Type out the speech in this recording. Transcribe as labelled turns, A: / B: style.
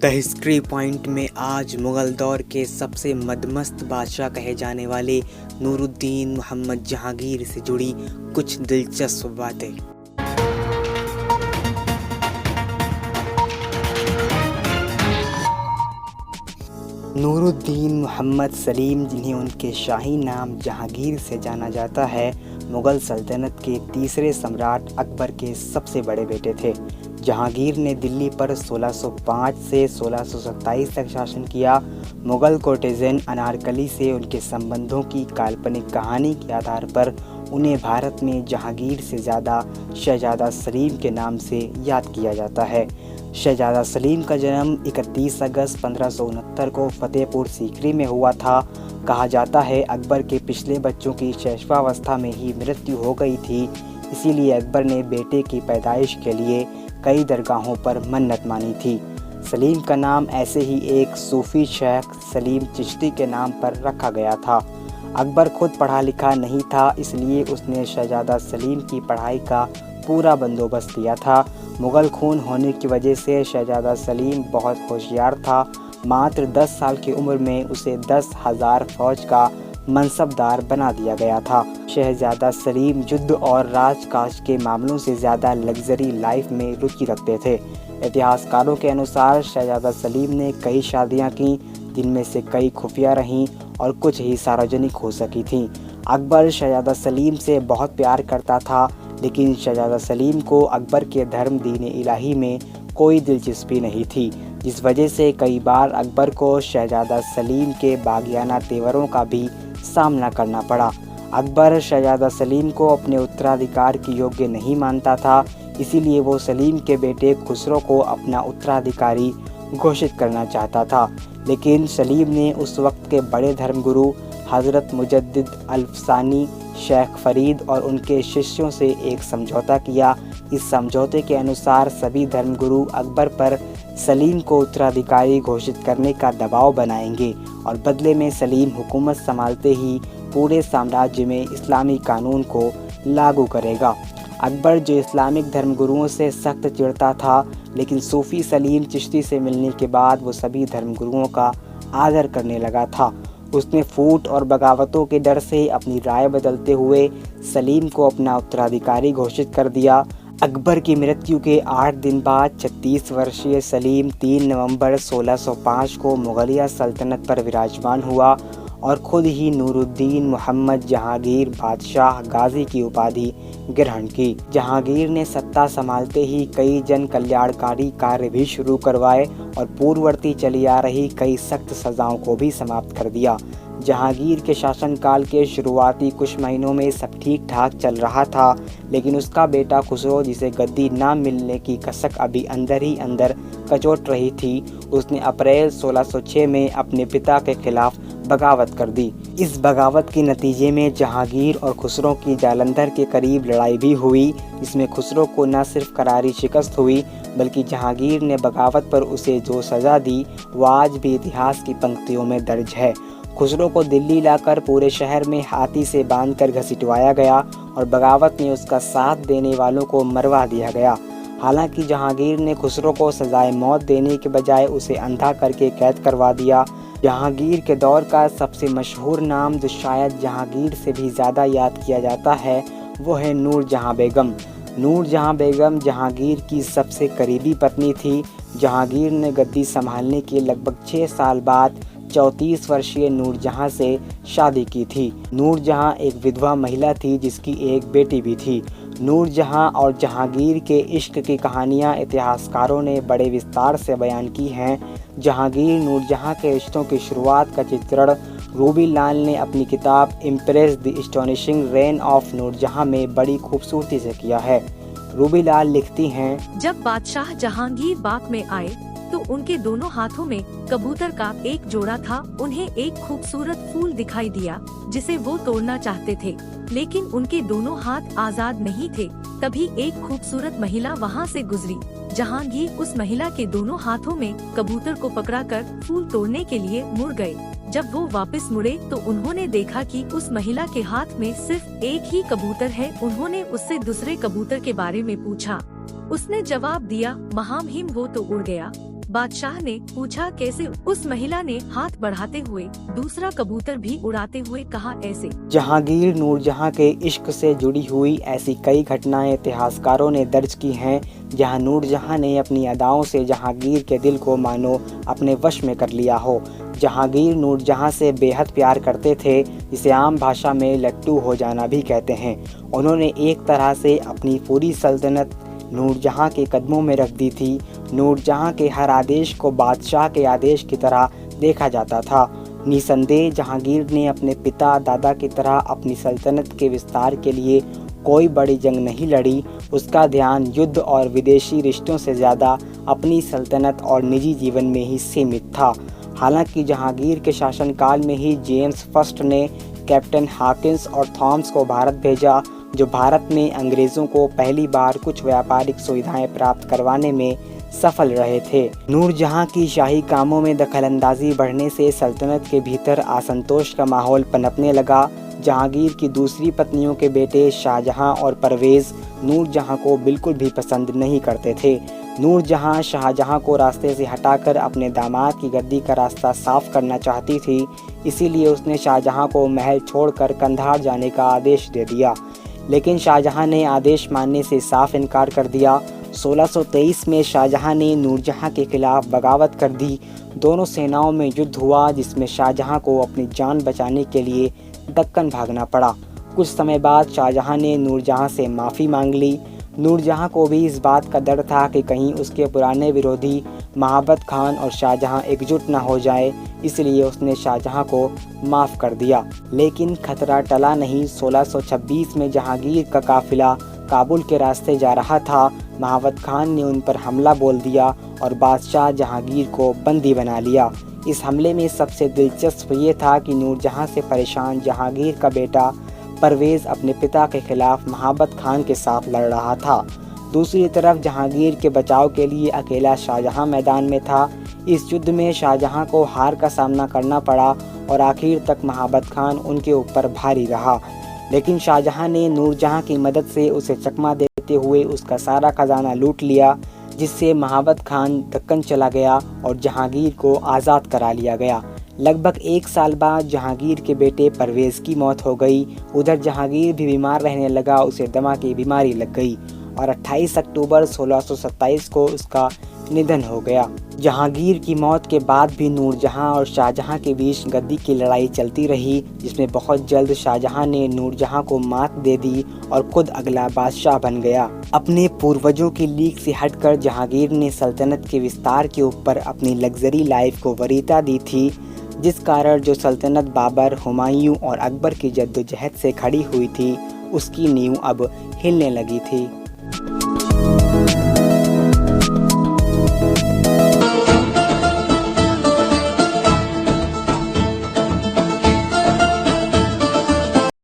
A: The history point में आज मुग़ल दौर के सबसे मदमस्त बादशाह कहे जाने वाले नूरुद्दीन मोहम्मद जहांगीर से जुड़ी कुछ दिलचस्प बातें। नूरुद्दीन मोहम्मद सलीम, जिन्हें उनके शाही नाम जहांगीर से जाना जाता है, मुग़ल सल्तनत के तीसरे सम्राट अकबर के सबसे बड़े बेटे थे। जहांगीर ने दिल्ली पर 1605 से 1627 तक शासन किया। मुग़ल कोर्टेजन अनारकली से उनके संबंधों की काल्पनिक कहानी के आधार पर उन्हें भारत में जहांगीर से ज़्यादा शहज़ादा सलीम के नाम से याद किया जाता है। शहज़ादा सलीम का जन्म 31 अगस्त 1569 को फतेहपुर सीकरी में हुआ था। कहा जाता है अकबर के पिछले बच्चों की शैशवावस्था में ही मृत्यु हो गई थी, इसीलिए अकबर ने बेटे की पैदाइश के लिए कई दरगाहों पर मन्नत मानी थी। सलीम का नाम ऐसे ही एक सूफ़ी शेख सलीम चिश्ती के नाम पर रखा गया था। अकबर खुद पढ़ा लिखा नहीं था, इसलिए उसने शहज़ादा सलीम की पढ़ाई का पूरा बंदोबस्त किया था। मुग़ल खून होने की वजह से शहज़ादा सलीम बहुत होशियार था। मात्र 10 साल की उम्र में उसे 10,000 फ़ौज का मनसबदार बना दिया गया था। शहज़ादा सलीम युद्ध और राजकाज के मामलों से ज़्यादा लग्जरी लाइफ में रुचि रखते थे। इतिहासकारों के अनुसार शहज़ादा सलीम ने कई शादियां की, जिनमें से कई खुफिया रहीं और कुछ ही सार्वजनिक हो सकी थीं। अकबर शहज़ादा सलीम से बहुत प्यार करता था, लेकिन शहज़ादा सलीम को अकबर के धर्म दीन इलाही में कोई दिलचस्पी नहीं थी, जिस वजह से कई बार अकबर को शहज़ादा सलीम के बागियाना तेवरों का भी सामना करना पड़ा। अकबर शहज़ादा सलीम को अपने उत्तराधिकार के योग्य नहीं मानता था, इसीलिए वो सलीम के बेटे खुसरो को अपना उत्तराधिकारी घोषित करना चाहता था। लेकिन सलीम ने उस वक्त के बड़े धर्मगुरु हज़रत मुजद्दिद अल्फसानी, शेख फरीद और उनके शिष्यों से एक समझौता किया। इस समझौते के अनुसार सभी धर्मगुरु अकबर पर सलीम को उत्तराधिकारी घोषित करने का दबाव बनाएंगे और बदले में सलीम हुकूमत संभालते ही पूरे साम्राज्य में इस्लामी कानून को लागू करेगा। अकबर, जो इस्लामिक धर्मगुरुओं से सख्त चिढ़ता था, लेकिन सूफ़ी सलीम चिश्ती से मिलने के बाद वो सभी धर्मगुरुओं का आदर करने लगा था। उसने फूट और बगावतों के डर से अपनी राय बदलते हुए सलीम को अपना उत्तराधिकारी घोषित कर दिया। अकबर की मृत्यु के 8 दिन बाद 36 वर्षीय सलीम 3 नवंबर 1605 को मुग़लिया सल्तनत पर विराजमान हुआ और ख़ुद ही नूरुद्दीन मोहम्मद जहांगीर बादशाह गाजी की उपाधि ग्रहण की। जहांगीर ने सत्ता संभालते ही कई जन कल्याणकारी कार्य भी शुरू करवाए और पूर्ववर्ती चली आ रही कई सख्त सज़ाओं को भी समाप्त कर दिया। जहांगीर के शासनकाल के शुरुआती कुछ महीनों में सब ठीक ठाक चल रहा था, लेकिन उसका बेटा खुसरो, जिसे गद्दी ना मिलने की कसक अभी अंदर ही अंदर कचोट रही थी, उसने अप्रैल 1606 में अपने पिता के खिलाफ बगावत कर दी। इस बगावत के नतीजे में जहांगीर और खुसरो की जालंधर के करीब लड़ाई भी हुई, जिसमें खुसरो को न सिर्फ करारी शिकस्त हुई, बल्कि जहांगीर ने बगावत पर उसे जो सज़ा दी वो आज भी इतिहास की पंक्तियों में दर्ज है। खुसरो को दिल्ली लाकर पूरे शहर में हाथी से बांधकर घसीटवाया गया और बगावत में उसका साथ देने वालों को मरवा दिया गया। हालांकि जहांगीर ने खुसरो को सजाए मौत देने के बजाय उसे अंधा करके कैद करवा दिया। जहांगीर के दौर का सबसे मशहूर नाम, जो शायद जहांगीर से भी ज़्यादा याद किया जाता है, वो है नूरजहां बेगम। नूरजहां बेगम जहांगीर की सबसे करीबी पत्नी थी। जहांगीर ने गद्दी संभालने के लगभग 6 साल बाद 34 वर्षीय नूरजहां से शादी की थी। नूरजहां एक विधवा महिला थी, जिसकी एक बेटी भी थी। नूरजहां और जहांगीर के इश्क की कहानियां इतिहासकारों ने बड़े विस्तार से बयान की हैं। जहांगीर नूरजहां के रिश्तों की शुरुआत का चित्रण रूबी लाल ने अपनी किताब empress the astonishing reign of Nurjahan में बड़ी खूबसूरती से किया है। रूबी लाल लिखती हैं,
B: जब बादशाह जहांगीर बाग में आए तो उनके दोनों हाथों में कबूतर का एक जोड़ा था। उन्हें एक खूबसूरत फूल दिखाई दिया जिसे वो तोड़ना चाहते थे, लेकिन उनके दोनों हाथ आजाद नहीं थे। तभी एक खूबसूरत महिला वहाँ से गुजरी। जहांगीर उस महिला के दोनों हाथों में कबूतर को पकड़ाकर फूल तोड़ने के लिए मुड़ गए। जब वो वापस मुड़े तो उन्होंने देखा कि उस महिला के हाथ में सिर्फ एक ही कबूतर है। उन्होंने उससे दूसरे कबूतर के बारे में पूछा। उसने जवाब दिया, महामहिम वो तो उड़ गया। बादशाह ने पूछा कैसे। उस महिला ने हाथ बढ़ाते हुए दूसरा कबूतर भी उड़ाते हुए कहा ऐसे।
A: जहांगीर नूरजहां के इश्क से जुड़ी हुई ऐसी कई घटनाएं इतिहासकारों ने दर्ज की हैं, जहां नूरजहां ने अपनी अदाओं से जहांगीर के दिल को मानो अपने वश में कर लिया हो। जहांगीर नूरजहां से बेहद प्यार करते थे, जिसे आम भाषा में लट्टू हो जाना भी कहते हैं। उन्होंने एक तरह से अपनी पूरी सल्तनत नूरजहां के कदमों में रख दी थी। नूरजहां के हर आदेश को बादशाह के आदेश की तरह देखा जाता था। निसंदेह जहांगीर ने अपने पिता दादा की तरह अपनी सल्तनत के विस्तार के लिए कोई बड़ी जंग नहीं लड़ी। उसका ध्यान युद्ध और विदेशी रिश्तों से ज़्यादा अपनी सल्तनत और निजी जीवन में ही सीमित था। हालांकि जहांगीर के शासनकाल में ही जेम्स फर्स्ट ने कैप्टन हॉकिंस और थॉमस को भारत भेजा, जो भारत में अंग्रेज़ों को पहली बार कुछ व्यापारिक सुविधाएं प्राप्त करवाने में सफल रहे थे। नूरजहां की शाही कामों में दखलंदाजी बढ़ने से सल्तनत के भीतर असंतोष का माहौल पनपने लगा। जहांगीर की दूसरी पत्नियों के बेटे शाहजहां और परवेज़ नूरजहां को बिल्कुल भी पसंद नहीं करते थे। नूरजहां शाहजहां को रास्ते से हटाकर अपने दामाद की गद्दी का रास्ता साफ करना चाहती थी, इसीलिए उसने शाहजहां को महल छोड़कर कंधार जाने का आदेश दे दिया। लेकिन शाहजहां ने आदेश मानने से साफ इनकार कर दिया। 1623 में शाहजहां ने नूरजहां के खिलाफ बगावत कर दी। दोनों सेनाओं में युद्ध हुआ, जिसमें शाहजहां को अपनी जान बचाने के लिए दक्कन भागना पड़ा। कुछ समय बाद शाहजहां ने नूरजहां से माफ़ी मांग ली। नूरजहां को भी इस बात का डर था कि कहीं उसके पुराने विरोधी महाबत खान और शाहजहां एकजुट न हो जाए, इसलिए उसने शाहजहां को माफ़ कर दिया। लेकिन खतरा टला नहीं। 1626 में जहांगीर का काफिला काबुल के रास्ते जा रहा था। महाबत खान ने उन पर हमला बोल दिया और बादशाह जहांगीर को बंदी बना लिया। इस हमले में सबसे दिलचस्प ये था कि नूरजहां से परेशान जहांगीर का बेटा परवेज़ अपने पिता के खिलाफ महाबत खान के साथ लड़ रहा था। दूसरी तरफ जहांगीर के बचाव के लिए अकेला शाहजहां मैदान में था। इस युद्ध में शाहजहां को हार का सामना करना पड़ा और आखिर तक महाबत खान उनके ऊपर भारी रहा। लेकिन शाहजहां ने नूरजहां की मदद से उसे चकमा देते हुए उसका सारा खजाना लूट लिया, जिससे महाबत खान दक्कन चला गया और जहांगीर को आज़ाद करा लिया गया। लगभग 1 साल बाद जहांगीर के बेटे परवेज़ की मौत हो गई। उधर जहांगीर भी बीमार रहने लगा, उसे दमा की बीमारी लग गई और 28 अक्टूबर 1627 को उसका निधन हो गया। जहांगीर की मौत के बाद भी नूरजहां और शाहजहां के बीच गद्दी की लड़ाई चलती रही, जिसमें बहुत जल्द शाहजहां ने नूरजहां को मात दे दी और खुद अगला बादशाह बन गया। अपने पूर्वजों की लीक से हटकर जहांगीर ने सल्तनत के विस्तार के ऊपर अपनी लग्जरी लाइफ को वरीयता दी थी, जिस कारण जो सल्तनत बाबर, हुमायूं और अकबर की जद्दोजहद से खड़ी हुई थी, उसकी नींव अब हिलने लगी थी।